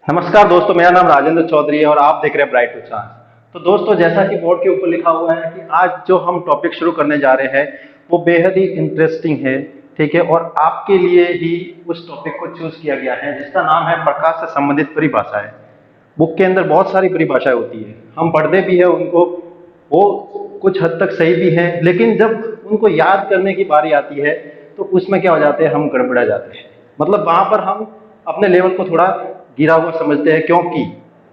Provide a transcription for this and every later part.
नमस्कार दोस्तों, मेरा नाम राजेंद्र चौधरी है और आप देख रहे हैं ब्राइट टू चांस। तो दोस्तों, जैसा कि बोर्ड के ऊपर लिखा हुआ है कि आज जो हम टॉपिक शुरू करने जा रहे हैं वो बेहद ही इंटरेस्टिंग है। ठीक है, और आपके लिए ही उस टॉपिक को चूज किया गया है जिसका नाम है प्रकाश से संबंधित परिभाषाएं। बुक के अंदर बहुत सारी परिभाषाएं होती है, हम पढ़ते भी है उनको, वो कुछ हद तक सही भी है, लेकिन जब उनको याद करने की बारी आती है तो उसमें क्या हो जाते हैं, हम गड़बड़ा जाते हैं। मतलब वहां पर हम अपने लेवल को थोड़ा गिरा हुआ समझते हैं, क्योंकि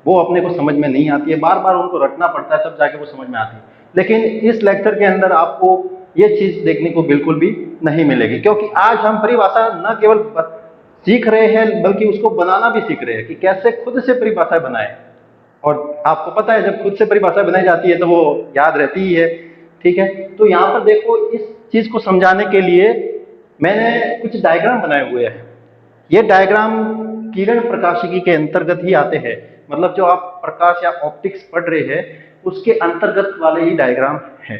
वो अपने को समझ में नहीं आती है, बार बार उनको रटना पड़ता है तब जाके वो समझ में आती है। लेकिन इस लेक्चर के अंदर आपको ये चीज देखने को बिल्कुल भी नहीं मिलेगी, क्योंकि आज हम परिभाषा न केवल सीख रहे हैं बल्कि उसको बनाना भी सीख रहे हैं कि कैसे खुद से परिभाषा बनाए। और आपको पता है जब खुद से परिभाषा बनाई जाती है तो वो याद रहती ही है। ठीक है, तो यहाँ पर देखो, इस चीज को समझाने के लिए मैंने कुछ डायग्राम बनाए हुए हैं। ये डायग्राम किरण प्रकाशिकी के अंतर्गत ही आते हैं, मतलब जो आप प्रकाश या ऑप्टिक्स पढ़ रहे हैं उसके अंतर्गत वाले ही डायग्राम है,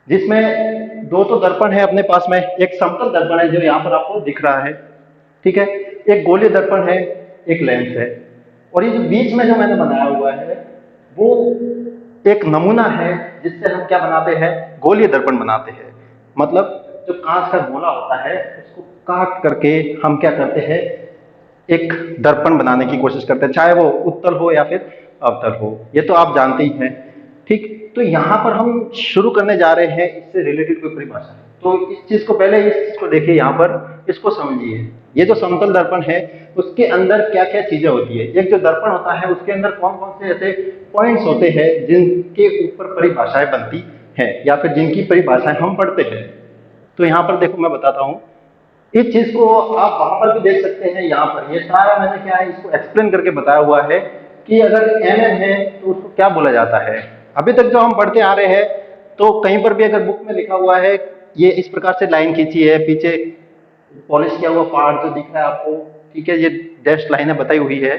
जिसमें दो तो दर्पण है अपने पास में। एक समतल दर्पण है जो यहाँ पर आपको दिख रहा है, ठीक है, एक गोलीय दर्पण है, एक लेंस है, और ये जो बीच में जो मैंने बनाया हुआ है वो एक नमूना है जिससे हम क्या बनाते हैं, गोलीय दर्पण बनाते हैं। मतलब जो कांच का गोला होता है उसको काट करके हम क्या करते हैं, एक दर्पण बनाने की कोशिश करते हैं, चाहे वो उत्तल हो या फिर अवतल हो, ये तो आप जानते ही हैं। ठीक, तो यहाँ पर हम शुरू करने जा रहे हैं इससे रिलेटेड कोई परिभाषा। तो इस चीज को पहले इस चीज को देखिए, यहाँ पर इसको समझिए। ये जो समतल दर्पण है उसके अंदर क्या क्या चीजें होती है। एक जो दर्पण होता है उसके अंदर कौन कौन से ऐसे पॉइंट्स होते हैं जिनके ऊपर परिभाषाएं बनती हैं या फिर जिनकी परिभाषाएं हम पढ़ते हैं। तो यहाँ पर देखो, मैं बताता हूँ, इस चीज को आप वहां पर भी देख सकते हैं। यहाँ पर ये सारा मैंने क्या है, इसको एक्सप्लेन करके बताया हुआ है कि अगर एम एन है तो उसको क्या बोला जाता है। अभी तक जो हम पढ़ते आ रहे हैं तो कहीं पर भी अगर बुक में लिखा हुआ है ये इस प्रकार से लाइन खींची है, पीछे पॉलिश किया हुआ पार्ट जो दिख रहा है आपको, ठीक है, ये डैश लाइनें बताई हुई है,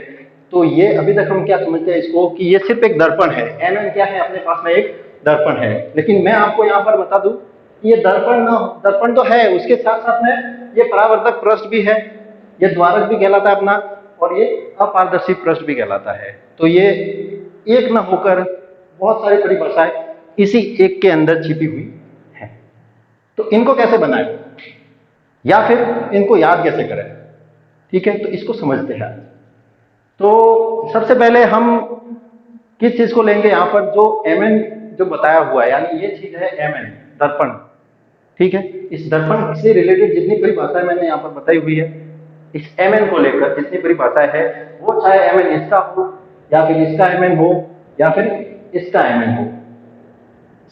तो ये अभी तक हम क्या समझते हैं इसको कि ये सिर्फ एक दर्पण है। एम एन क्या है, अपने पास में एक दर्पण है। लेकिन मैं आपको यहाँ पर बता दूं, ये दर्पण ना, दर्पण तो है, उसके साथ साथ में ये परावर्तक पृष्ठ भी है, ये द्वारक भी कहलाता है अपना, और ये अपारदर्शी पृष्ठ भी कहलाता है। तो ये एक न होकर बहुत सारी परिभाषाएं इसी एक के अंदर छिपी हुई है। तो इनको कैसे बनाएं या फिर इनको याद कैसे करें, ठीक है, तो इसको समझते हैं। तो सबसे पहले हम किस चीज को लेंगे, यहाँ पर जो एम एन जो बताया हुआ है, यानी ये चीज है एम एन, दर्पण। ठीक है, इस दर्पण से रिलेटेड जितनी परिभाषाएं मैंने यहाँ पर बताई हुई है, इस एम एन को लेकर जितनी परिभाषाएं है, वो चाहे एम एन इसका हो या फिर इसका एम एन हो या फिर इसका एम एन हो,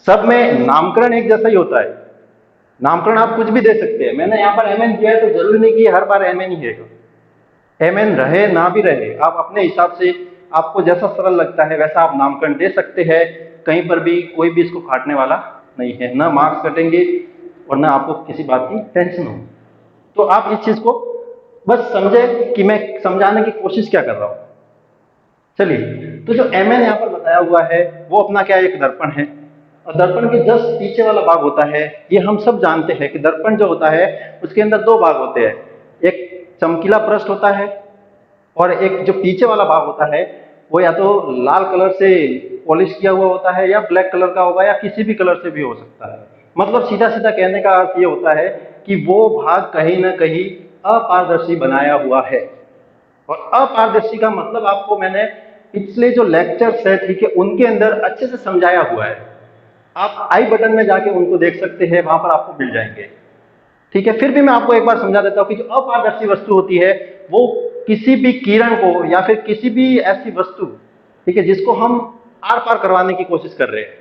सब में नामकरण एक जैसा ही होता है। नामकरण आप कुछ भी दे सकते हैं। मैंने यहाँ पर एम एन किया है तो जरूरी नहीं कि हर बार एम एन ही है। एम एन रहे ना भी रहे, आप अपने हिसाब से आपको जैसा सरल लगता है वैसा आप नामकरण दे सकते हैं। कहीं पर भी कोई भी इसको काटने वाला नहीं है, ना मार्क्स कटेंगे और ना आपको किसी बात की टेंशन हो। तो आप इस चीज को बस समझे कि मैं समझाने की कोशिश क्या कर रहा हूं। चलिए, तो जो एम एन यहाँ पर बताया हुआ है वो अपना क्या एक दर्पण है, और दर्पण के जस्ट पीछे वाला भाग होता है, ये हम सब जानते हैं कि दर्पण जो होता है उसके अंदर दो भाग होते हैं, एक चमकीला पृष्ठ होता है और एक जो पीछे वाला भाग होता है वो या तो लाल कलर से पॉलिश किया हुआ होता है या ब्लैक कलर का होगा या किसी भी कलर से भी हो सकता है। मतलब सीधा सीधा कहने का अर्थ ये होता है कि वो भाग कहीं ना कहीं अपारदर्शी बनाया हुआ है। और अपारदर्शी का मतलब आपको मैंने पिछले जो लेक्चर्स है, ठीक है, उनके अंदर अच्छे से समझाया हुआ है। आप आई बटन में जाके उनको देख सकते हैं, वहां पर आपको मिल जाएंगे। ठीक है, फिर भी मैं आपको एक बार समझा देता हूं कि जो अपारदर्शी वस्तु होती है वो किसी भी किरण को या फिर किसी भी ऐसी वस्तु, ठीक है, जिसको हम आर पार करवाने की कोशिश कर रहे हैं,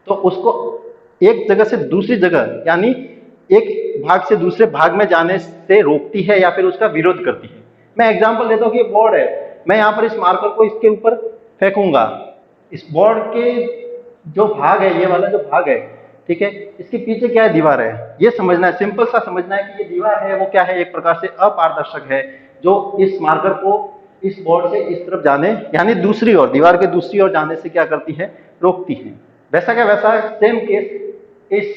तो उसको एक जगह से दूसरी जगह यानी एक भाग से दूसरे भाग में जाने से रोकती है या फिर उसका विरोध करती है। मैं एग्जांपल देता हूं कि बोर्ड है, मैं यहां पर इस मार्कर को इसके ऊपर फेंकूंगा, इस बोर्ड के जो भाग है, ये वाला जो भाग है, ठीक है, इसके पीछे क्या है, दीवार है। ये समझना है, सिंपल सा समझना है कि ये दीवार है वो क्या है, एक प्रकार से अपारदर्शक है जो इस मार्कर को इस बोर्ड से इस तरफ जाने यानी दूसरी ओर, दीवार के दूसरी ओर जाने से क्या करती है, रोकती है। वैसा क्या वैसा सेम केस इस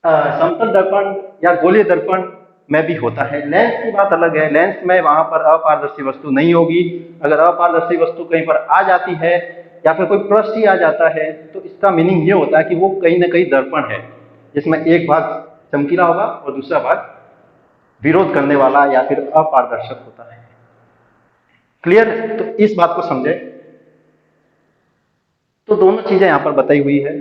समतल दर्पण या गोलीय दर्पण में भी होता है। लेंस की बात अलग है, लेंस में वहां पर अपारदर्शी वस्तु नहीं होगी। अगर अपारदर्शी वस्तु कहीं पर आ जाती है या फिर कोई पृष्ठ ही आ जाता है तो इसका मीनिंग ये होता है कि वो कहीं ना कहीं दर्पण है, जिसमें एक भाग चमकीला होगा और दूसरा भाग विरोध करने वाला या फिर अपारदर्शक होता है। क्लियर? तो इस बात को समझे। तो दोनों चीजें यहां पर बताई हुई है।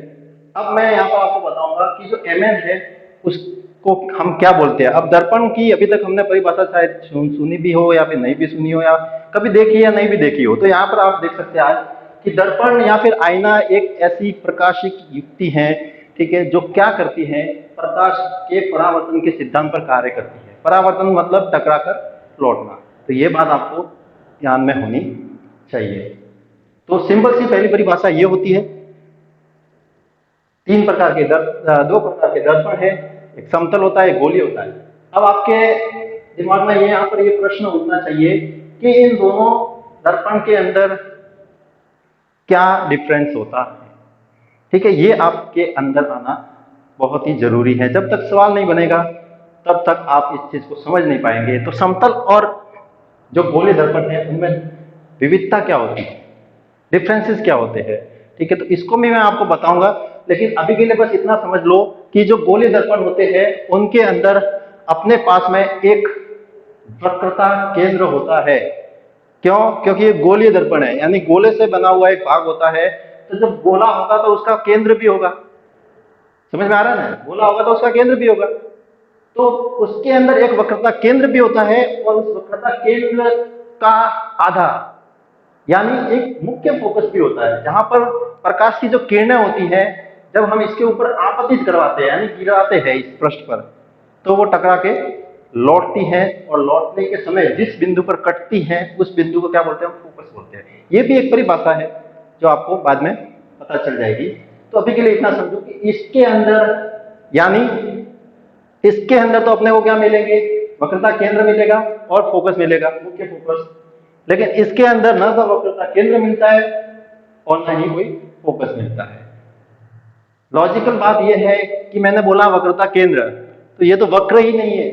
अब मैं यहां पर आपको बताऊंगा कि जो एमएम है उसको हम क्या बोलते हैं। अब दर्पण की अभी तक हमने परिभाषा शायद सुनी भी हो या फिर नहीं भी सुनी हो, या कभी देखी या नहीं भी देखी हो। तो यहाँ पर आप देख सकते हैं आज कि दर्पण या फिर आईना एक ऐसी प्रकाशिक युक्ति है, ठीक है, जो क्या करती है, प्रकाश के परावर्तन के सिद्धांत पर कार्य करती है। परावर्तन मतलब टकरा कर लौटना। तो ये बात आपको ध्यान में होनी चाहिए। तो सिंपल सी पहली परिभाषा ये होती है। दो प्रकार के दर्पण है, एक समतल होता है, एक गोलीय होता है। अब आपके दिमाग में यहाँ पर ये प्रश्न उठना चाहिए कि इन दोनों दर्पण के अंदर क्या डिफरेंस होता है। ठीक है, ये आपके अंदर आना बहुत ही जरूरी है। जब तक सवाल नहीं बनेगा तब तक आप इस चीज को समझ नहीं पाएंगे। तो समतल और जो गोलीय दर्पण है उनमें विविधता क्या होती है, डिफरेंसेस क्या होते हैं, ठीक है, तो इसको भी मैं आपको बताऊंगा। लेकिन अभी के लिए बस इतना समझ लो कि जो गोलीय दर्पण होते हैं उनके अंदर अपने पास में एक वक्रता केंद्र होता है। क्यों? क्योंकि ये गोलीय दर्पण है, यानी गोले से बना हुआ एक भाग होता है। तो जब गोला होगा तो उसका केंद्र भी होगा। समझ में आ रहा है ना? गोला होगा तो उसका केंद्र भी होगा। तो उसके अंदर एक वक्रता केंद्र भी होता है और उस वक्रता केंद्र का आधा यानी एक मुख्य फोकस भी होता है, जहां पर प्रकाश की जो किरणें होती है जब हम इसके ऊपर आपतित करवाते हैं यानी गिराते हैं इस पृष्ठ पर, तो वो टकरा के लौटती है और लौटने के समय जिस बिंदु पर कटती है उस बिंदु को क्या बोलते हैं? फोकस बोलते हैं। ये भी एक परिभाषा है जो आपको बाद में पता चल जाएगी। तो अभी के लिए इतना समझो कि इसके अंदर यानी इसके अंदर तो अपने को क्या मिलेंगे? वक्रता केंद्र मिलेगा और फोकस मिलेगा, मुख्य फोकस। लेकिन इसके अंदर न तो वक्रता केंद्र मिलता है और न ही कोई फोकस मिलता है। लॉजिकल बात यह है कि मैंने बोला वक्रता केंद्र, तो ये तो वक्र ही नहीं है।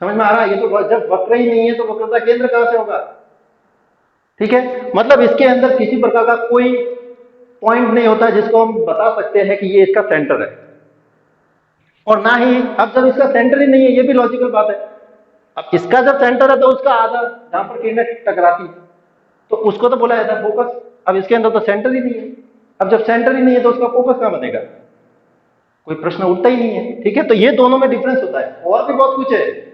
समझ में आ रहा है? ये तो जब वक्र ही नहीं है तो वक्रता केंद्र कहां से होगा? ठीक है, मतलब इसके अंदर किसी प्रकार का कोई पॉइंट नहीं होता जिसको हम बता सकते हैं कि ये इसका सेंटर है, और ना ही अब जब इसका सेंटर ही नहीं है, ये भी लॉजिकल बात है। अब इसका जब सेंटर है तो उसका आधा जहां पर किरणें टकराती तो उसको तो बोला जाता है फोकस। अब इसके अंदर तो सेंटर ही नहीं है। अब जब सेंटर ही नहीं है तो उसका फोकस कहां बनेगा? कोई प्रश्न उठता ही नहीं है। ठीक है, तो ये दोनों में डिफरेंस होता है। और भी बहुत कुछ है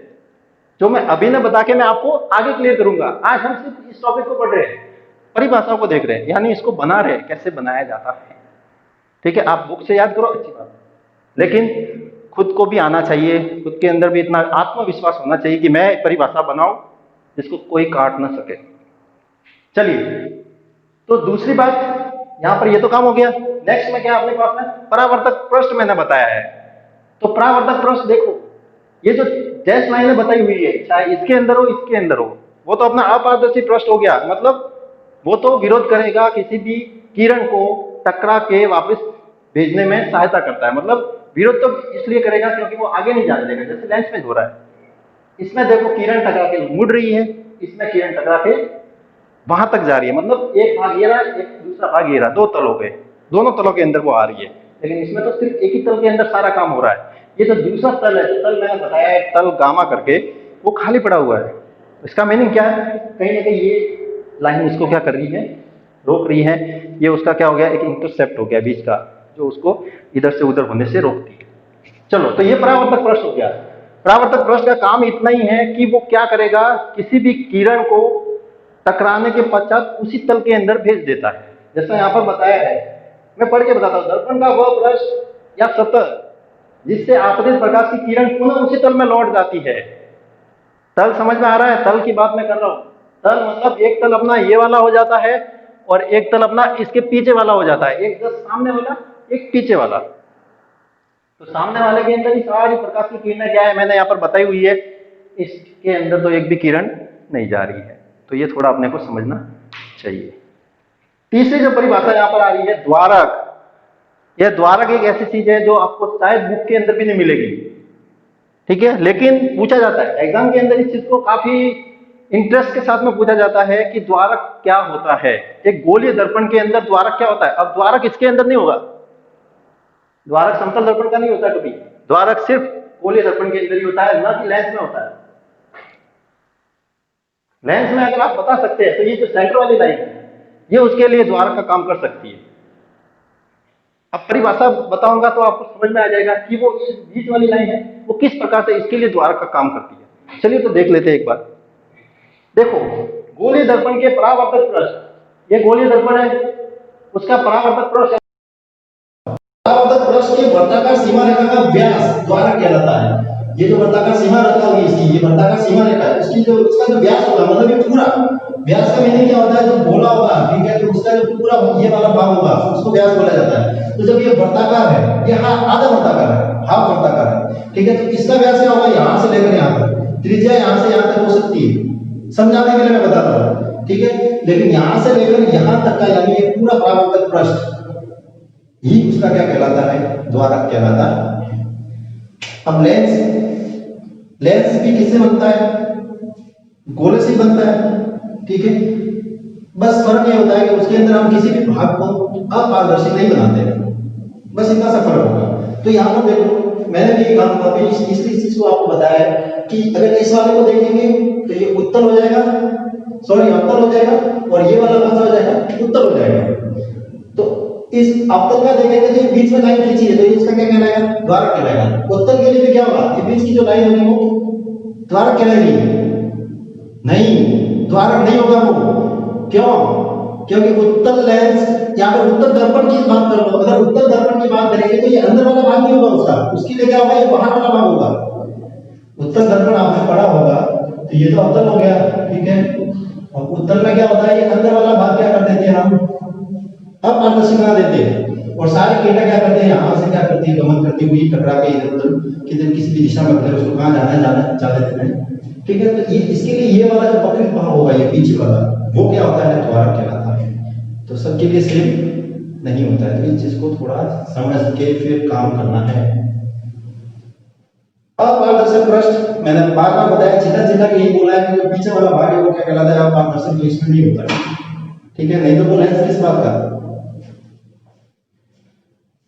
जो मैं अभी ने बता के मैं आपको आगे क्लियर करूंगा। आज हम सिर्फ इस टॉपिक को पढ़ रहे हैं, परिभाषाओं को देख रहे हैं, यानी इसको बना रहे हैं, कैसे बनाया जाता है। ठीक है, आप बुक से याद करो, अच्छी बात है, लेकिन खुद को भी आना चाहिए, खुद के अंदर भी इतना आत्मविश्वास होना चाहिए कि मैं परिभाषा बनाऊं जिसको कोई काट ना सके। चलिए, तो दूसरी बात यहां पर ये तो काम हो गया। नेक्स्ट में क्या अपने पास में परावर्तक पृष्ठ मैंने बताया है। तो परावर्तक पृष्ठ देखो, ये जो डैश लाइनें बताई हुई है, चाहे इसके अंदर हो इसके अंदर हो, वो तो अपना अपारदर्शी पृष्ठ हो गया। मतलब वो तो विरोध करेगा, किसी भी किरण को टकरा के वापस भेजने में सहायता करता है। मतलब विरोध तो इसलिए करेगा क्योंकि वो आगे नहीं जाने देगा, जैसे लेंस में हो रहा है। इसमें देखो किरण टकरा के मुड़ रही है, इसमें किरण टकरा के वहां तक जा रही है। मतलब एक भाग ये रहा, एक दूसरा भाग ये रहा, दो तलों पे, दोनों तलों के अंदर वो आ रही है। लेकिन इसमें तो सिर्फ एक ही तल के अंदर सारा काम हो रहा है। ये जो दूसरा तल है, तल मैंने बताया है, तल गामा करके, वो खाली पड़ा हुआ है। इसका मीनिंग क्या है? कहीं ना कहीं ये लाइन इसको क्या कर रही है? रोक रही है। ये उसका क्या हो गया? एक इंटरसेप्ट हो गया बीच का, जो उसको इधर से उधर होने से रोकती है। चलो, तो ये परावर्तक पृष्ठ हो गया। परावर्तक पृष्ठ का काम इतना ही है कि वो क्या करेगा? किसी भी किरण को टकराने के पश्चात उसी तल के अंदर भेज देता है। जैसा यहां पर बताया है, मैं पढ़ के बताता हूं। दर्पण का वह पृष्ठ या सतह जिससे आपतित प्रकाश की किरण पुनः उसी तल में लौट जाती है। तल समझ में आ रहा है? तल की बात मैं कर रहा हूं। तल मतलब एक तल अपना ये वाला हो जाता है और एक तल अपना इसके पीछे वाला हो जाता है। एक जस्ट सामने वाला, एक पीछे वाला। तो सामने वाले के अंदर ही सारी प्रकाश की किरणें क्या है मैंने यहाँ पर बताई हुई है। इसके अंदर तो एक भी किरण नहीं जा रही है। तो ये थोड़ा अपने को समझना चाहिए। तीसरी जो परिभाषा यहाँ पर आ रही है, द्वारक। यह द्वारक एक ऐसी चीज है जो आपको शायद बुक के अंदर भी नहीं मिलेगी। ठीक है। लेकिन पूछा जाता है एग्जाम के अंदर इस चीज को काफी इंटरेस्ट के साथ में पूछा जाता है कि द्वारक क्या होता है। एक गोलीय दर्पण के अंदर द्वारक क्या होता है। अब द्वारक इसके अंदर नहीं होगा, द्वारक समतल दर्पण का नहीं होता कभी, द्वारक सिर्फ गोलीय दर्पण के अंदर ही होता है, ना कि लेंस में होता है। लेंस में अगर आप बता सकते हैं तो ये जो सेंटर वाली लाइन है ये उसके लिए द्वारक का काम कर सकती है। अब परिभाषा बताऊंगा तो आपको समझ में आ जाएगा कि वो ये बीच वाली लाइन है वो किस प्रकार से इसके लिए द्वारक का काम करती है। चलिए तो देख लेते हैं एक बार। देखो गोलीय दर्पण के परावर्तक पृष्ठ, ये गोलीय दर्पण है, उसका परावर्तक पृष्ठ, परावर्तक पृष्ठ के वर्ताकार सीमा रेखा का व्यास द्वारक कहलाता है। ये जो वर्ताकार सीमा रेखा होगी इसकी, ये वर्ताकार सीमा रेखा है, उसकी जो उसका जो व्यास होगा, मतलब ये पूरा व्यास का मीनिंग क्या होता है, जो गोला होगा, ठीक है, तो उसका जो पूरा ये वाला भाग होगा उसको व्यास बोला जाता है। तो जब ये वर्ताकार है, ये आधा वर्ताकार है, हाफ वर्ताकार है, ठीक है, तो इसका व्यास क्या होगा, यहां से लेकर यहां तक, त्रिज्या यहां से यहां तक हो सकती है, समझाने के लिए मैं बता रहा हूं, ठीक है। लेकिन यहां से लेकर यहां तक का यानी ये पूरा परावर्तक पृष्ठ ही उसका क्या कहलाता है, द्वारक कहलाता है। अब लेंस भी किससे बनता है, गोले से बनता है, ठीक है। बस फर्क ये होता है कि उसके अंदर हम किसी भी भाग को अपारदर्शी नहीं बनाते, बस इतना सा फर्क होगा। तो यहाँ पर देखो मैंने भी एक काम अभी इस चीज को आपको बताया है कि अगर इस वाले को देखेंगे तो ये उत्तल हो जाएगा, सॉरी अवतल हो जाएगा, और ये वाला कौन सा हो जाएगा, उत्तल हो जाएगा। तो इस अवतल का देखेंगे तो बीच में लाइन खींची है तो इसका क्या कहलाएगा, द्वारक कहलाएगा। उत्तल के लिए भी क्या होगा, ये बीच की जो लाइन होगी वो द्वारक कहलाएगी, नहीं द्वारक नहीं होगा वो, क्यों, क्योंकि उत्तल लेंस, यहाँ पर उत्तल दर्पण की बात कर लो, अगर उत्तल दर्पण की बात करेंगे तो ये अंदर वाला भाग नहीं होगा उसका, उसके लिए क्या होगा, ये बाहर वाला भाग होगा। उत्तल दर्पण आपने पढ़ा होगा तो ये तो अवतल हो गया, ठीक है, और उत्तल में क्या होता है, ये अंदर वाला भाग क्या कर देते हैं हम, अपारदर्शी बना देते हैं, और सारी किरणें क्या करते हैं, यहाँ से क्या करती है, गमन करती हुई टकरा के इधर उधर किधर किसी भी दिशा में उसको कहाँ जाना है जा देते हैं, ठीक है। तो ये इसके लिए ये वाला जो वक्र भाग होगा, ये पीछे वाला, वो क्या होता है, द्वारक कहलाता है। तो सबके लिए सेम नहीं होता है, तो इस चीज को थोड़ा समझ के फिर काम करना है। अपारदर्शक पृष्ठ मैंने बार बार बताया, चिल्ला के यही बोला है कि जो पीछे वाला भाग है वो क्या कहलाता है, अपारदर्शक, तो इसमें नहीं होता है, ठीक है, नहीं तो वो लेंस किस बात का।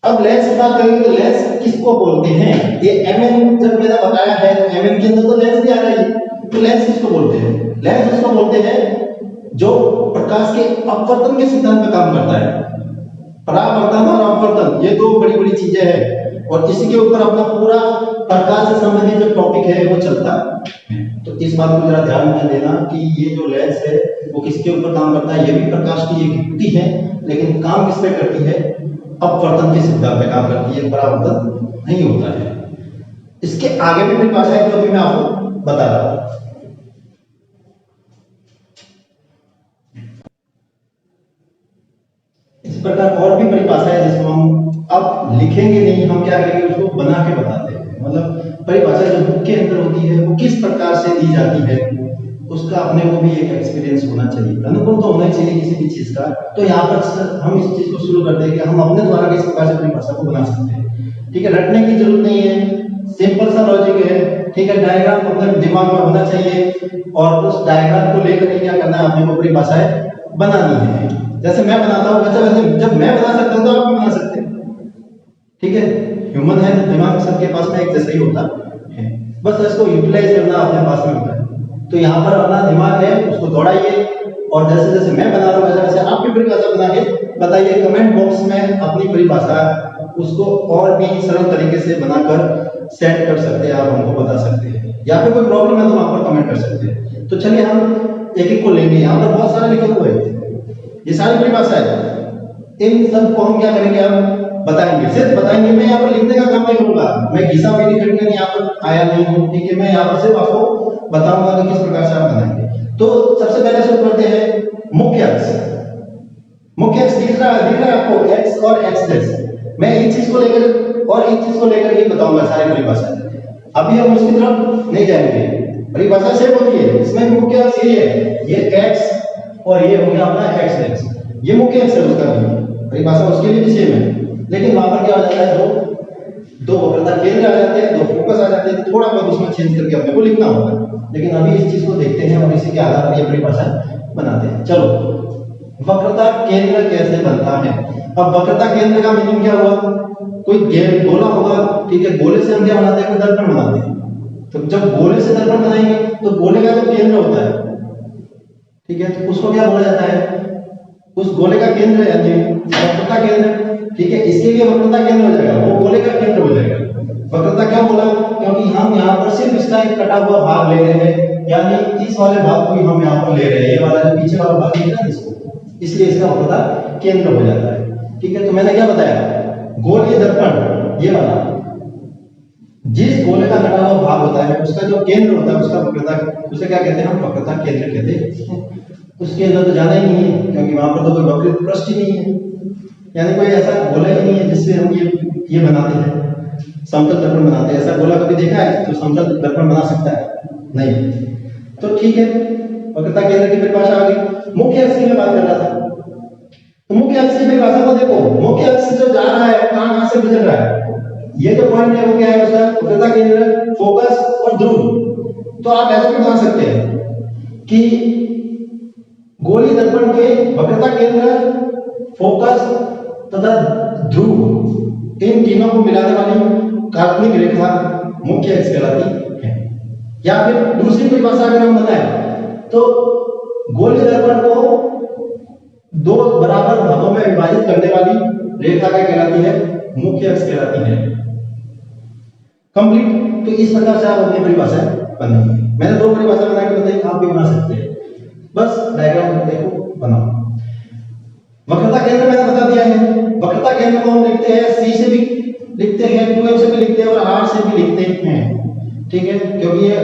अब लेंस की बात करेंगे तो लेंस किसको बोलते हैं, ये एमएन जब मैंने बताया है तो एमएन के अंदर तो लेंस भी आ रहा है, तो लेंस किसको बोलते हैं, लेंस उसको बोलते हैं जो प्रकाश के अपवर्तन के सिद्धांत पे काम करता है। परावर्तन और अपवर्तन ये दो बड़ी बड़ी चीजें हैं, और इसी के ऊपर अपना पूरा प्रकाश से संबंधित जो टॉपिक है वो चलता है। तो इस बात को जरा ध्यान में देना कि ये जो लेंस है वो किसके ऊपर काम करता है, ये भी प्रकाश की एक युक्ति है, लेकिन काम किस पे करती है, अपवर्तन के सिद्धांत पे काम करती है, परावर्तन नहीं होता है। इसके आगे भी परिभाषा है जो अभी मैं आपको बता रहा हूं। इस प्रकार और भी परिभाषा है जिसको हम अब लिखेंगे नहीं, हम क्या करेंगे उसको बना के बताते हैं, मतलब परिभाषा जो बुक के अंदर होती है वो किस प्रकार से दी जाती है उसका अपने को भी एक एक्सपीरियंस होना चाहिए, अनुभव तो होना चाहिए किसी भी चीज का। तो यहाँ पर हम इस चीज को शुरू करते हैं कि हम अपने द्वारा किस प्रकार से परिभाषा को बना सकते हैं, ठीक है, रटने की जरूरत नहीं है, सिंपल सा लॉजिक है, ठीक है, डायग्राम अपने दिमाग में होना चाहिए, और उस डायग्राम को लेकर क्या करना है, अपने को परिभाषाएं बनानी है। जैसे मैं बनाता हूँ वैसे जब मैं बना सकता हूँ तो आप भी बना सकते हैं, ठीक है, ह्यूमन है, दिमाग सबके पास में एक जैसा ही होता है, बस इसको यूटिलाइज करना अपने पास में होता है। तो यहाँ पर अपना दिमाग है उसको दौड़ाइए, और जैसे जैसे मैं बना रहा हूँ वैसे वैसे आप भी परिभाषा बना के बताइए, कमेंट बॉक्स में अपनी परिभाषा उसको और भी सरल तरीके से बनाकर सेट कर सकते हैं, आप हमको बता सकते हैं, या फिर कोई प्रॉब्लम है तो वहां पर कमेंट कर सकते हैं। तो चलिए हम एक एक को लेंगे, यहाँ पर बहुत सारे लिखे हुए हैं, ये सारी परिभाषा है, इन सब को हम क्या करेंगे, हम बताएंगे, सिर्फ बताएंगे, मैं यहाँ पर लिखने का काम नहीं करूंगा, मैं घिसा मेरी खटने यहाँ पर आया नहीं हूँ, ठीक है, मैं यहाँ पर सिर्फ आपको बताऊंगा कि किस प्रकार से आप बनाएंगे। तो सबसे पहले शुरू करते हैं मुख्य अक्ष। मुख्य अक्ष दिख रहा है आपको, एक्स और एक्स डैश, मैं एक चीज को लेकर और एक चीज को लेकर ही बताऊंगा सारी परिभाषा। अभी हम उसकी तरफ नहीं जाएंगे, परिभाषा सेम होती है, इसमें मुख्य अक्ष ये है, ये एक्स और ये हो गया अपना एक्स डैश, ये मुख्य अक्ष है उसका भी, परिभाषा उसके लिए भी सेम है, लेकिन वहां पर क्या हो जाता है, जो दो वक्रता केंद्र आ जाते हैं, दो फोकस आ जाते हैं, थोड़ा बहुत उसमें चेंज करके अपने को लिखना होगा। लेकिन अभी इस चीज को देखते हैं और इसी के आधार पर अपनी भाषा बनाते हैं। चलो, वक्रता केंद्र कैसे बनता है। अब वक्रता केंद्र का मीनिंग क्या हुआ, कोई गोला होगा, ठीक है, गोले से हम क्या बनाते हैं, दर्पण बनाते हैं। तो जब गोले से दर्पण बनाएंगे तो गोले का जो केंद्र होता है, ठीक है, तो उसको क्या बोला जाता है, उस गोले का केंद्र यानी वक्रता केंद्र, ठीक है, इसके लिए वक्रता केंद्र हो जाएगा, वो गोले का केंद्र हो जाएगा। वक्रता क्यों बोला, क्योंकि हम यहाँ पर सिर्फ इसका एक कटा हुआ भाग ले रहे हैं, यानी इस वाले भाग को ही हम यहाँ पर ले रहे हैं, ये वाला जो पीछे वाला भाग है ना इसको, इसलिए इसका वक्रता केंद्र हो जाता है। ठीक है, तो मैंने क्या बताया, गोलीय दर्पण ये वाला, जिस गोले का कटा हुआ भाग होता है उसका जो केंद्र होता है उसका वक्रता, उसे क्या कहते हैं, हम वक्रता केंद्र कहते हैं। उसके अंदर तो जाना ही नहीं है, क्योंकि वहां पर तो कोई वक्र पृष्ठ ही नहीं है, यानी कोई ऐसा गोला ही नहीं है जिससे हम ये बनाते हैं, समतल दर्पण बनाते हैं। ऐसा गोला कभी देखा है तो समतल दर्पण बना सकता है? नहीं। तो ठीक है, वक्रता केंद्र की परिभाषा आ गई। मुख्य अक्ष की मैं बात कर रहा था, तो मुख्य अक्ष की परिभाषा को देखो, मुख्य अक्ष जो जा रहा है कहां से गुजर रहा है, ये जो पॉइंट है वो क्या है, उसका वक्रता केंद्र, फोकस और ध्रुव। तो आप ऐसा भी बता सकते हैं कि गोलीय दर्पण के वक्रता केंद्र, फोकस तथा ध्रुव, इन तीनों को मिलाने वाली काल्पनिक रेखा मुख्य अक्ष कहलाती है। या फिर दूसरी परिभाषा अगर हम बताएं तो गोलीय दर्पण को दो बराबर भागों में विभाजित करने वाली रेखा क्या कहलाती है, मुख्य अक्ष कहलाती है। कंप्लीट। तो इस प्रकार से आप अपनी परिभाषा बनाइए। मैंने दो परिभाषा बना के बताई, आप भी बना सकते हैं, बस डायग्राम देखो बनाओ। वक्रता केंद्र मैंने बता दिया है। वक्रता केंद्र को हम लिखते हैं C से भी लिखते हैं, 2F से भी लिखते हैं और R से भी लिखते हैं, ठीक है, क्योंकि ये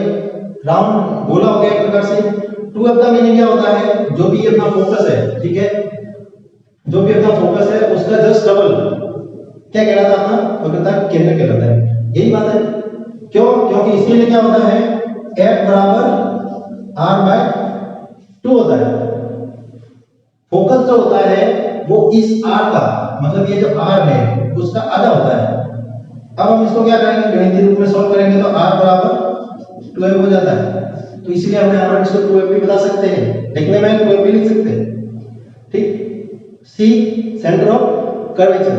राउंड गोला हो गया एक प्रकार से। 2F का मीनिंग क्या होता है, जो भी अपना फोकस है, ठीक है, जो भी अपना फोकस है उसका जस्ट डबल क्या कहलाता है, अपना वक्रता केंद्र कहलाता है। यही बात है, क्यों, क्योंकि इसके लिए क्या होता है, F बराबर R/2 होता है। फोकस जो होता है वो इस R का, मतलब ये जो R है उसका आधा होता है। अब हम इसको क्या करेंगे, गणितीय रूप में सॉल्व करेंगे तो R बराबर 12 हो जाता है। तो इसलिए हम यहाँ पर इसको 2F भी बता सकते हैं, लिखने में 2F भी लिख सकते हैं, ठीक। C centre of curvature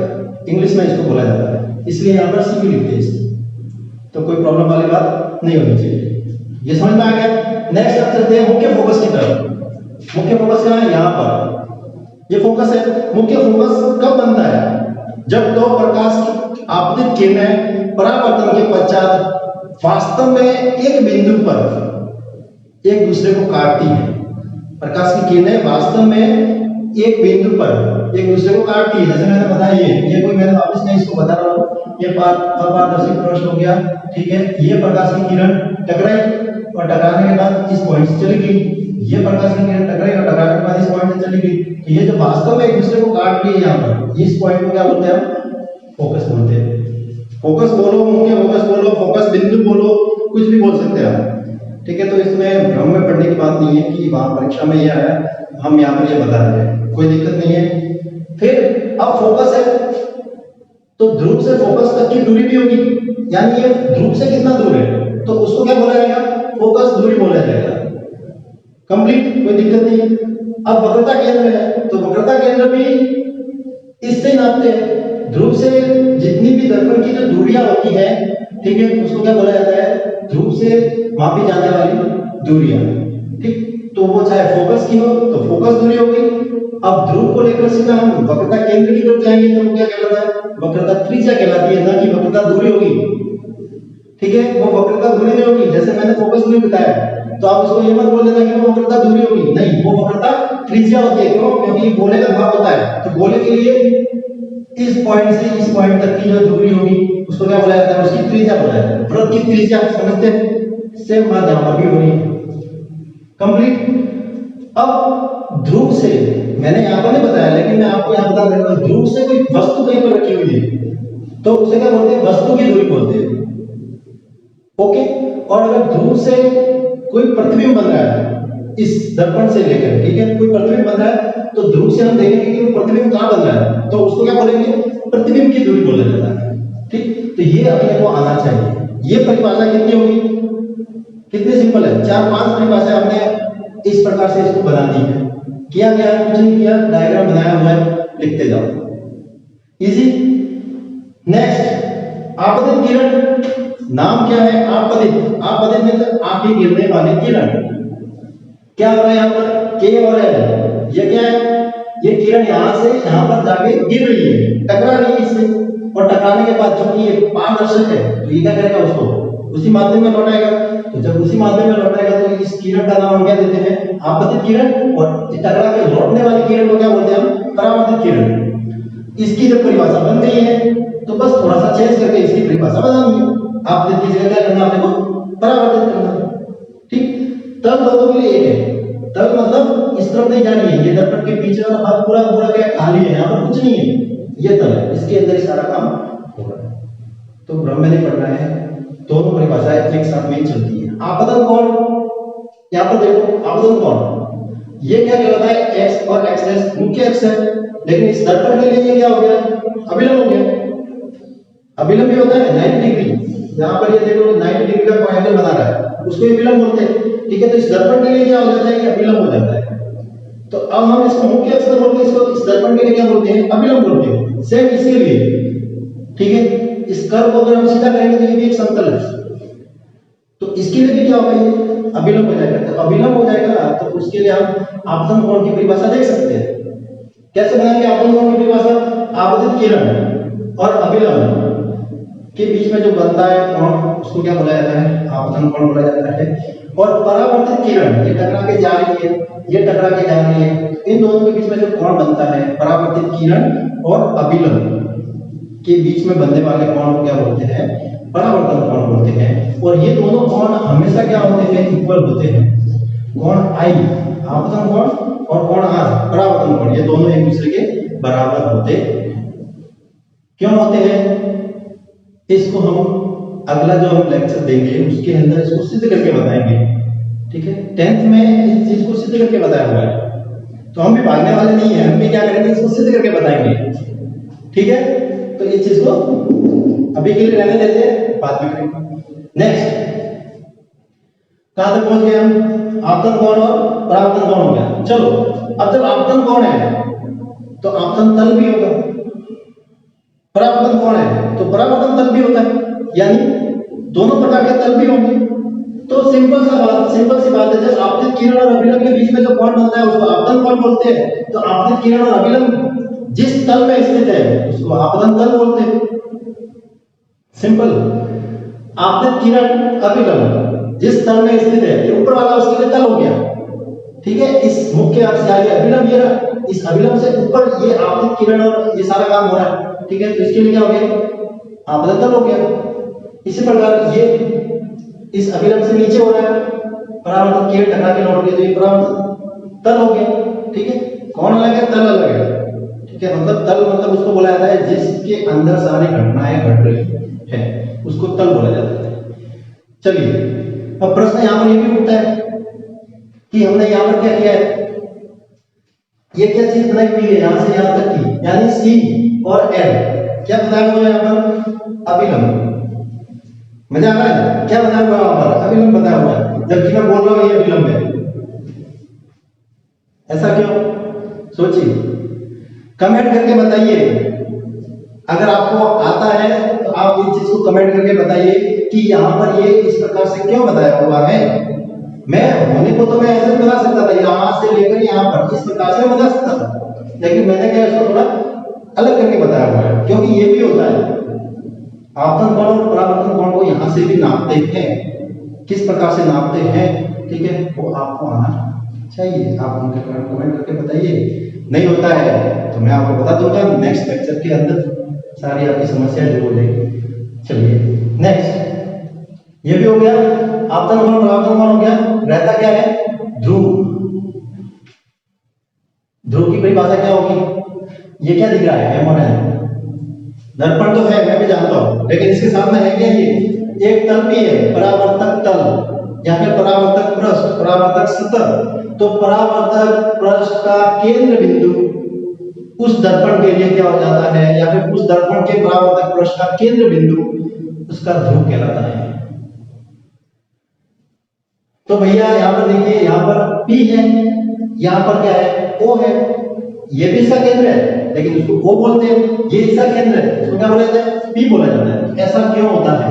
English में इसको बोला जाता है, इसलिए यहाँ पर C भी लिखते हैं इसको। तो कोई प्रॉब्लम वाली बात नहीं होनी चाहिए। ये समझ में आ गया। नेक्स्ट अब चलते हैं मुख्य फोकस की तरफ। मुख्य फोकस कहाँ है, यहाँ पर ये फोकस है। मुख्य फोकस कब बनता है, जब दो प्रकाश की आपतित किरणें परावर्तन के पश्चात वास्तव में एक बिंदु पर एक दूसरे को काटती हैं। प्रकाश की किरणें वास्तव में एक बिंदु पर एक दूसरे को काटती है। जैसे मैंने बताया, ये कोई मैंने वापस नहीं इसको बता रहा हूँ, ये अपारदर्शी पृष्ठ हो गया, ठीक है, ये प्रकाश की किरण टकराई और टकराने के बाद इस पॉइंट से चली गई, ये प्रकाश की किरण टकराई और टकराने के बाद इस पॉइंट से चली गई। तो ये जो वास्तव में एक दूसरे को काट रही है, यहाँ पर इस पॉइंट को क्या बोलते हैं, फोकस बोलते हैं। फोकस बोलो, मुख्य फोकस बोलो, फोकस बिंदु बोलो, कुछ भी बोल सकते हैं आप, ठीक है। तो इसमें भ्रम में पढ़ने की बात नहीं है कि वहां परीक्षा में ये आया, हम यहाँ पर ये बता रहे हैं, कोई दिक्कत नहीं है। फिर अब फोकस है तो ध्रुव से फोकस तक की दूरी भी होगी, यानी ये ध्रुव से कितना दूर है तो उसको क्या बोला जाएगा, फोकस दूरी बोला जाएगा। कंप्लीट, कोई दिक्कत नहीं। अब वक्रता केंद्र है तो वक्रता केंद्र भी इससे नापते हैं, ध्रुव से जितनी भी दर्पण की जो दूरियां होती है, ठीक है, उसको क्या बोला जाता है, ध्रुव से मापी जाने वाली दूरियां, ठीक। तो वो चाहे फोकस की हो तो फोकस दूरी होगी। अब ध्रुव को लेकर सीधा हम वक्रता केंद्र की तरफ जाएंगे तो वो क्या कहलाता है, वक्रता त्रिज्या कहलाती है, ना कि वक्रता दूरी होगी, ठीक है। वो वक्रता दूरी नहीं होगी, जैसे मैंने फोकस दूरी बताया, तो आप उसको ये मत बोल देना कि वो वक्रता दूरी होगी, नहीं, वो वक्रता त्रिज्या होती है। क्यों, क्योंकि गोले का भाग होता है, तो गोले के लिए इस पॉइंट से इस पॉइंट तक की जो दूरी होगी उसको क्या बोला जाता है, उसकी त्रिज्या बोला जाता है। वृत्त की त्रिज्या समझते हैं, सेम बात यहां पर भी हो रही है। कंप्लीट। अब ध्रुव से मैंने यहां पर नहीं बताया, लेकिन मैं आपको यहां बता देता हूं, ध्रुव से कोई वस्तु कहीं पर रखी हुई है तो उसे क्या बोलते हैं, वस्तु की दूरी बोलते हैं, ओके। और अगर ध्रुव से कोई प्रतिबिंब बन रहा है इस दर्पण से लेकर, ठीक है, कोई प्रतिबिंब बन रहा है तो ध्रुव से हम देखेंगे कि वो प्रतिबिंब कहां बन रहा है, तो उसको क्या बोलेंगे, प्रतिबिंब की दूरी बोला जाता है, ठीक। तो ये अपने को आना चाहिए। ये परिभाषा कितनी होगी, कितनी सिंपल है, 4-5 परिभाषा हमने इस प्रकार से इसको बना दी है। किया क्या है, कुछ नहीं किया, डायग्राम बनाया हुआ है, लिखते जाओ, इजी। नेक्स्ट, आपतित किरण, नाम क्या है, आपतित। आपतित मतलब आंखें गिरने वाले किरण। क्या हो रहा है यहाँ पर, के और एल, ये क्या है, ये किरण यहाँ से यहाँ पर जाके गिर रही है, टकरा रही है इससे, और टकराने के बाद चूंकि ये पारदर्शक है तो ये क्या करेगा, उसको उसी माध्यम में लौटाएगा। तो जब उसी माध्यम में लौटाएगा तो इस किरण का नाम हम क्या देते हैं, आपतित किरण, और टकरा के लौटने वाली किरण को क्या बोलते हैं हम, परावर्तित किरण। इसकी जब परिभाषा बन गई है तो बस थोड़ा सा चेंज करके इसकी परिभाषा बनानी है। आपतित की जगह क्या करना, आपने को परावर्तित करना, ठीक। तल दोनों के लिए एक है, तल मतलब इस तरफ नहीं जानी है, ये दर्पण के पीछे वाला भाग पूरा पूरा क्या खाली है, यहाँ पर कुछ नहीं है, ये तल है, इसके अंदर ही सारा काम हो रहा है। तो भ्रम में नहीं पड़ना है, दोनों परिभाषाएं एक साथ में चलती है। आपतन कोण, यहाँ पर देखो आपतन कोण, ये क्या कहलाता है, एक्स और एक्स मुख्य एक्स है, लेकिन इस दर्पण के लिए ये क्या हो गया, अभिलंब हो गया। अभिलंब भी होता है 90 डिग्री, यहाँ पर ये देखो 90 डिग्री का कोण एंगल बना रहा है, उसको विलंब बोलते हैं, ठीक है। तो इस दर्पण के लिए क्या हो जाता है, ये अभिलंब हो जाता है। तो अब हम इसको मुख्य अक्ष बोलते हैं, इसको इस दर्पण के लिए क्या बोलते हैं, अभिलंब बोलते हैं। सेम इसके लिए, ठीक है। इस कर्व को अगर हम सीधा करेंगे तो ये भी एक समतल है, तो इसके लिए भी क्या होगा, ये अभिलंब हो जाएगा। तो अभिलंब हो जाएगा तो उसके लिए हम आपतन कोण की परिभाषा देख सकते हैं। कैसे बनाएंगे आपतन कोण की परिभाषा, आपतित किरण और अभिलंब के बीच में जो बनता है कोण उसको क्या बोला जाता है, आपतन कोण बोला जाता है। और परावर्तित किरण, ये टकरा के जा रही है, ये टकरा के जा रही है, इन दोनों के बीच में जो कोण बनता है, परावर्तित किरण और अभिलंब के बीच में बनने वाले कोण को क्या बोलते हैं, परावर्तन कोण बोलते हैं। और ये दोनों कोण हमेशा क्या होते हैं, इक्वल होते हैं। कोण आई आपतन कोण और कोण आर परावर्तन कोण, ये दोनों एक दूसरे के बराबर होते क्यों होते हैं, इसको हम अगला जो हम लेक्चर देंगे उसके अंदर इसको सिद्ध करके बताएंगे, ठीक है। 10th में इस चीज को सिद्ध करके बताया हुआ है, तो हम भी भागने वाले नहीं है, हम भी क्या करेंगे, इसको सिद्ध करके बताएंगे, ठीक है। तो ये चीज को अभी के लिए रहने देते हैं, बाद में करेंगे। नेक्स्ट, कहां तक पहुंच गए हम, आपतन कोण और परावर्तन कोण हो गया। चलो अब जब आपतन कोण है तो आपतन तल भी होगा, परावर्तन कोण है तो परावर्तन तल भी होता है, यानी दोनों प्रकार के तल भी होंगे। तो सिंपल सी बात है, जब आपतित किरण और अभिलंब के बीच में जो कोण बनता है उसको आपतन कोण बोलते हैं। तो आपतित किरण और अभिलंब जिस तल में स्थित है उसको आपतन तल बोलते हैं। सिंपल, आपतित किरण अभिलंब जिस तल में स्थित है, ये ऊपर वाला उसके लिए तल हो गया, ठीक है। इस मुख्य अक्ष या अभिलंब, ये इस अभिलंब से ऊपर ये आपतित किरण और ये सारा काम हो रहा है, ठीक है। तो इसके लिए क्या हो गया, आपतन तल हो गया। इसी प्रकार ये इस अभिलंब से नीचे हो रहा है, परावर्तन किरण टकरा के लौट गई तो ये परावर्तन तल हो गया, ठीक है। कोण अलग है, तल अलग है, ठीक है। मतलब तल मतलब उसको बोला जाता है जिसके अंदर सारी घटनाएं घट रही है, उसको तल बोला जाता है। चलिए अब प्रश्न यहाँ पर ये भी उठता है कि हमने यहाँ पर क्या किया है, ये क्या चीज बनाई हुई है यहाँ से यहाँ तक की, यानी सी और एल क्या बताया हुआ है यहाँ पर, अभिलंब। मजा आ रहा है, क्या बताया हुआ है वहां पर, अभिलंब बताया हुआ है, जबकि मैं बोल रहा हूं ये अभिलंब है। ऐसा क्यों, सोचिए, कमेंट करके बताइए। अगर आपको आता है तो आप इस चीज को कमेंट करके बताइए कि यहाँ पर ये इस प्रकार से क्यों बताया हुआ है। मैं होने को तो मैं ऐसे बता सकता था, यहाँ से लेकर यहाँ पर इस प्रकार से बता सकता था, लेकिन मैंने क्या इसको थोड़ा अलग करके बताया हुआ है, क्योंकि ये भी होता है आपतन कोण और परावर्तन कोण को यहाँ से भी नापते हैं, किस प्रकार से नापते हैं, ठीक है, वो आपको आना चाहिए। आप उनके कमेंट करके बताइए, नहीं होता है तो मैं आपको बता दूंगा नेक्स्ट लेक्चर के अंदर, सारी आपकी समस्या दूर हो जाएगी। चलिए नेक्स्ट, ये भी हो गया, आपतन कोण परावर्तन कोण हो गया। रहता क्या है, ध्रुव। ध्रुव की परिभाषा क्या होगी, ये क्या दिख रहा है, एम और एन। दर्पण तो है, मैं भी जानता हूं, लेकिन इसके साथ में है क्या, ये एक तल भी है, परावर्तक तल या फिर परावर्तक पृष्ठ, परावर्तक सतह। तो परावर्तक पृष्ठ का केंद्र बिंदु उस दर्पण के लिए क्या हो जाता है, या फिर उस दर्पण के परावर्तक पृष्ठ का केंद्र बिंदु उसका ध्रुव कहलाता है। तो भैया यहाँ पर देखिए, यहाँ पर P है, यहाँ पर क्या है, O है, ये भी इसका केंद्र है लेकिन उसको O बोलते हैं, ये इसका केंद्र है, इसको क्या बोला जाता है, P बोला जाता है। ऐसा क्यों होता है?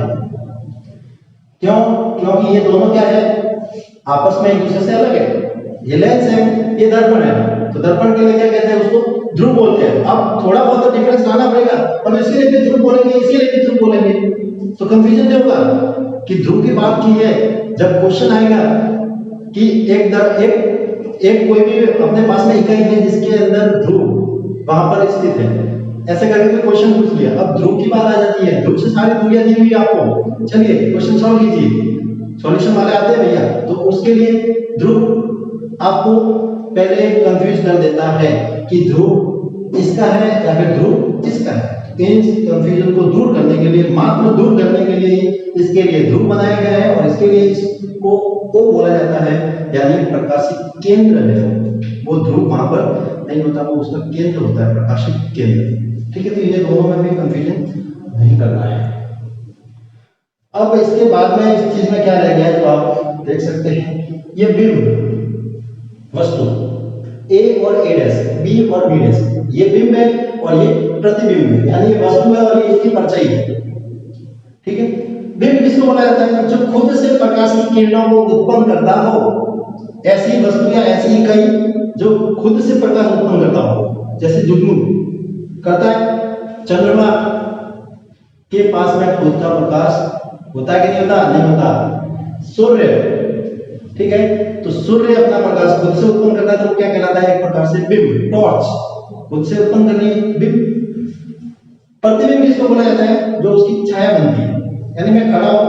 क्यों? क्योंकि ये दोनों क्या है, आपस में एक दूसरे से अलग है। ये लेंस है, ये दर्पण है, तो दर्पण के लिए क्या कहते हैं, उसको ध्रुव बोलते हैं। अब थोड़ा बहुत डिफरेंस लाना पड़ेगा, हम इसके लिए भी ध्रुव बोलेंगे, इसके लिए भी ध्रुव बोलेंगे, तो कंफ्यूजन नहीं होगा कि ध्रुव की बात की है। जब क्वेश्चन आएगा कि एक कोई भी अपने पास में इकाई है जिसके अंदर ध्रुव वहां पर स्थित है, ऐसे करके कोई क्वेश्चन पूछ लिया, अब ध्रुव की बात आ जाती है, ध्रुव से सारी दुनिया दी हुई है आपको, चलिए क्वेश्चन सॉल्व कीजिए, सॉल्यूशन वाले आते हैं भैया, तो उसके लिए ध्रुव आपको पहले कंफ्यूज कर देता है कि ध्रुव इसका है या फिर ध्रुव इसका है। इस कंफ्यूजन को दूर करने के लिए, मात्र दूर करने के लिए इसके लिए ध्रुव बनाया गया है और इसके लिए इसको O बोला जाता है, यानी प्रकाशिक केंद्र है। वो ध्रुव वहां पर नहीं होता, वो उसका केंद्र होता है, प्रकाशिक केंद्र। ठीक है, तो ये दोनों में भी कंफ्यूजन नहीं करना है। अब इसके बाद में इस चीज में क्या रह गया है, तो आप देख सकते हैं, ये बिंब वस्तु A और A', B और B', ये बिंब है और ये प्रतिबिंब है, यानी ये वस्तु है और ये इसकी परछाई है। ठीक है, बिंब किसको बोला जाता है, जो खुद से प्रकाश की किरणों को उत्पन्न करता हो, ऐसी वस्तु या ऐसी इकाई जो खुद से प्रकाश उत्पन्न करता हो, जैसे जुगनू करता है। चंद्रमा के पास में खुद का प्रकाश होता है कि नहीं होता? नहीं होता। सूर्य, ठीक है, तो सूर्य अपना प्रकाश खुद से उत्पन्न करता है, तो क्या कहलाता है, एक प्रकार से बिंब, टॉर्च खुद से उत्पन्न करनी है, बिंब। प्रतिबिंब किसको बोला जाता है, जो उसकी छाया बनती है, यानी मैं खड़ा हूं,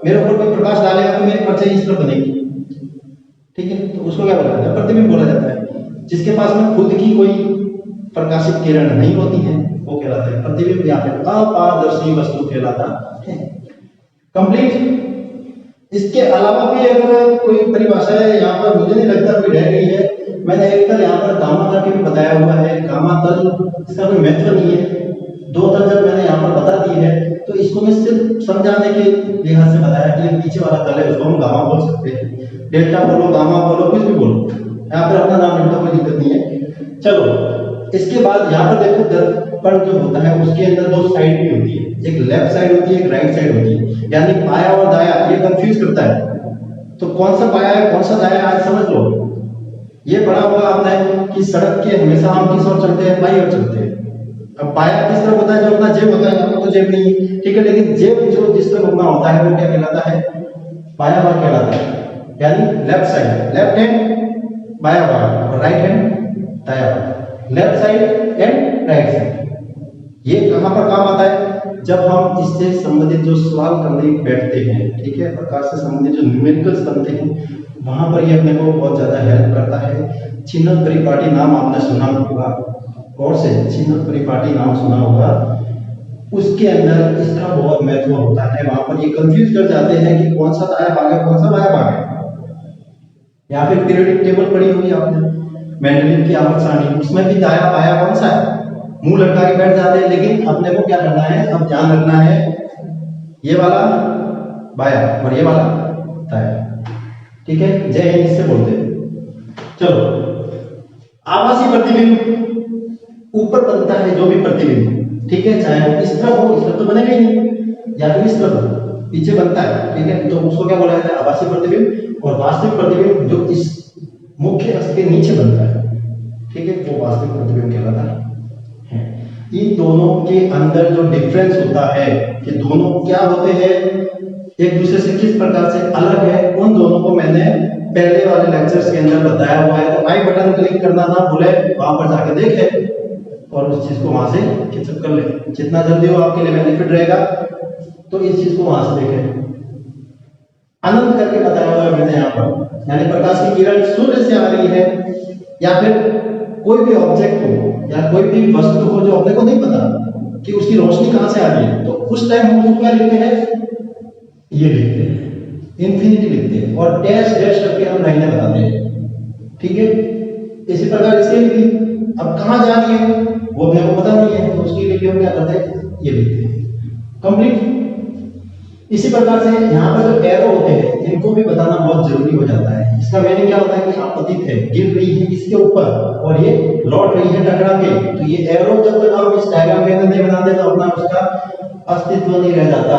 मेरे ऊपर कोई प्रकाश डालेगा तो मेरी परछाई इस तरह बनेगी। ठीक है, तो उसको क्या बोला जाता है, प्रतिबिंब बोला जाता है। जिसके पास में खुद की कोई प्रकाशित किरण नहीं होती है वो कहलाता है प्रतिबिंब या फिर अपारदर्शी वस्तु कहलाता है। कंप्लीट। इसके अलावा भी अगर कोई परिभाषा है यहाँ पर, मुझे नहीं लगता कोई रह गई है। मैंने एक तल यहाँ पर गामा तल के भी बताया हुआ है, गामा तल इसका कोई महत्व नहीं है, दो तल जब मैंने यहाँ पर बता दी है तो इसको मैं सिर्फ समझाने के लिहाज से बताया कि ये पीछे वाला तल है, उसको हम गामा बोल सकते हैं। डेल्टा बोलो, गामा बोलो, कुछ भी बोलो, यहाँ पर अपना नाम लिखो, कोई दिक्कत नहीं है। चलो, इसके बाद यहाँ पर देखो, दर्पण जो होता है उसके अंदर दो साइड भी होती है, एक लेफ्ट साइड होती है, एक राइट साइड होती है, यानी बाया और दाया, ये कंफ्यूज करता है। तो कौन सा बाया है कौन सा दाया है आज समझ लो। ये पढ़ा होगा आपने कि सड़क के हमेशा हम किस ओर चलते हैं, बाई ओर चलते हैं। अब बाया किस तरफ होता है, जो अपना जेब होता है, अपना तो जेब नहीं है, ठीक है, लेकिन जेब जो जिस तरफ घूमना होता है वो क्या कहलाता है, बाया भाग कहलाता है, यानी लेफ्ट साइड, लेफ्ट हैंड बाया भाग और राइट हैंड दाया भाग, left side and right side. ये कहां पर काम आता है, जब हम इससे संबंधित जो सवाल करने बैठते हैं, ठीक है, प्रकाश से संबंधित जो न्यूमेरिकल्स बनते हैं, वहां पर ये अपने को बहुत ज्यादा हेल्प करता है। छिन्नक परिपाटी नाम आपने सुना होगा, और से छिन्नक परिपाटी नाम सुना होगा, उसके अंदर इसका बहुत महत्व होता है। वहां पर ये कंफ्यूज कर जाते हैं कि कौन सा दाया भाग है कौन सा बाया भाग है। या फिर पीरियोडिक टेबल पढ़ी होगी आपने, मेंडेलिव की आवर्त सारणी, उसमें भी दाया बाया कौन सा है, मुंह लटका के बैठ जाते हैं, लेकिन अपने को क्या करना है, अब ध्यान रखना है, ये वाला बाया और ये वाला दाया। ठीक है, जय हिंद इससे बोलते हैं। चलो, आभासी प्रतिबिंब ऊपर बनता है जो भी प्रतिबिंब, ठीक है, चाहे वो इस तरफ हो, इस तरफ तो बनेगा ही नहीं, या फिर इस तरफ पीछे बनता है, ठीक है, तो उसको क्या बोला जाता है, आभासी प्रतिबिंब। और वास्तविक प्रतिबिंब जो इस मुख्य अक्ष के नीचे बनता है, ठीक है, वो वास्तविक प्रतिबिंब कहलाता है। इन दोनों के अंदर जो डिफरेंस होता है कि दोनों क्या होते हैं, एक दूसरे से किस प्रकार से अलग है, उन दोनों को मैंने पहले वाले लेक्चर्स के अंदर बताया हुआ है। तो आई बटन क्लिक करना ना भूले, वहां पर जाके देखें और उस चीज को वहां से कैचअप कर ले। जितना जल्दी हो आपके लिए बेनिफिट रहेगा, तो इस चीज को वहां से देखें। अनंत करके बताया हुआ है मैंने यहाँ पर, यानी प्रकाश की किरण सूर्य से आ रही है, या फिर कोई भी ऑब्जेक्ट हो या कोई भी वस्तु हो जो अपने को नहीं पता कि उसकी रोशनी कहां से आ रही है, तो उस टाइम हम उसको क्या लिखते हैं, ये लिखते हैं, इंफिनिटी लिखते हैं, और डैश डैश करके हम लाइनें बताते हैं। ठीक है, इसी प्रकार इसके लिए अब कहां जा रही है वो अपने को पता नहीं है, तो उसके लिए हम क्या करते हैं, ये लिखते हैं। कंप्लीट। इसी प्रकार से यहाँ पर जो एरो होते हैं इनको भी बताना बहुत जरूरी हो जाता है। इसका मीनिंग क्या होता है कि आप पतित है, गिर रही है इसके ऊपर और ये लौट रही है टकरा के, तो ये एरो जब तक हम इस डायग्राम के अंदर नहीं बनाते तो अपना उसका अस्तित्व नहीं रह जाता,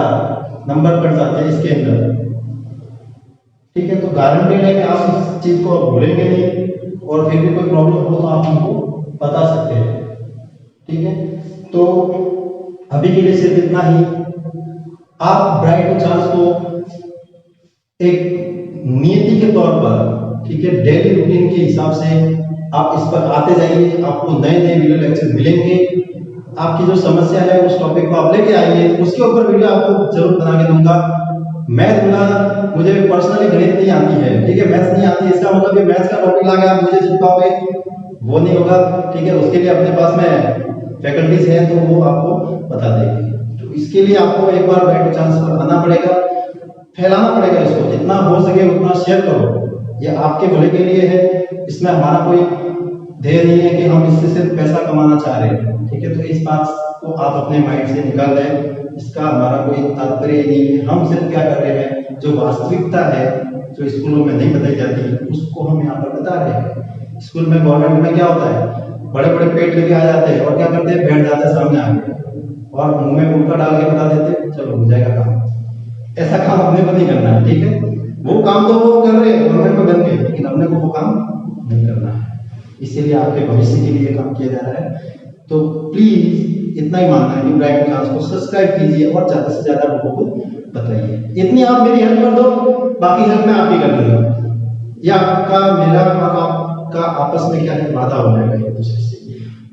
नंबर कट जाते हैं इसके अंदर। ठीक है, तो गारंटेड है कि आप इस चीज को भूलेंगे नहीं और फिर भी कोई प्रॉब्लम हो तो आप हमको बता सकते हैं। ठीक है, तो अभी के लिए सिर्फ इतना ही। आप ब्राइट टू चांस को एक नियति के तौर पर, ठीक है, डेली रूटीन के हिसाब से आप इस पर आते जाइए, आपको नए नए वीडियो लेक्चर मिलेंगे। आपकी जो समस्या है उस टॉपिक को आप लेके आइए, उसके ऊपर वीडियो आपको जरूर बना के दूंगा। मैं दूंगा, मुझे पर्सनली गणित नहीं आती है, ठीक है, मैथ्स नहीं आती है, इसका मतलब ये मैथ्स का टॉपिक लाके आप मुझे चिपकाओगे वो नहीं होगा। ठीक है, उसके लिए अपने पास में फैकल्टीज हैं तो वो आपको बता देंगे। तो इसके लिए आपको एक बार ब्राइट चांस पर आना पड़ेगा, फैलाना पड़ेगा इसको, जितना हो सके उतना शेयर करो, ये आपके भले के लिए है। इसमें हमारा कोई ध्येय नहीं है कि हम इससे सिर्फ पैसा कमाना चाह रहे हैं। ठीक है, तो इस बात को आप अपने माइंड से निकाल दें, इसका हमारा कोई तात्पर्य नहीं है। हम सिर्फ क्या कर रहे हैं, जो वास्तविकता है जो स्कूलों में नहीं बताई जाती उसको हम यहाँ पर बता रहे हैं। स्कूल में गवर्नमेंट में क्या होता है, बड़े बड़े पेट लेके आ जाते हैं और क्या करते हैं, बैठ जाते हैं सामने आके और मुंह में उल्टा डाल के बता देते हैं चलो हो जाएगा काम। ऐसा काम अपने को नहीं करना है। ठीक है, वो काम तो वो कर रहे हैं गवर्नमेंट में बन के, लेकिन अपने को वो काम नहीं करना है। इसीलिए आपके भविष्य के लिए काम किया जा रहा है। तो प्लीज इतना ही मानना है कि ब्राइट क्लास को सब्सक्राइब कीजिए और ज्यादा से ज्यादा लोगों को बताइए। इतनी आप मेरी हेल्प कर दो, बाकी हेल्प मैं आपकी कर दूंगा। या आपका मेरा और आपका आपस में क्या है, वादा हो जाएगा एक दूसरे से।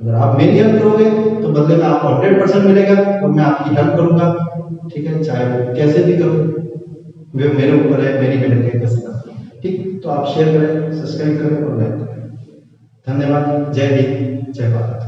अगर आप मेरी हेल्प करोगे तो बदले में आपको 100% मिलेगा और मैं आपकी हेल्प करूंगा। ठीक है, चाहे वो कैसे भी करूं, वे मेरे ऊपर है, मेरी मेहनत है कैसे करता हूं। ठीक, तो आप शेयर करें, सब्सक्राइब करें और लाइक करें। धन्यवाद। जय हिंद, जय भारत।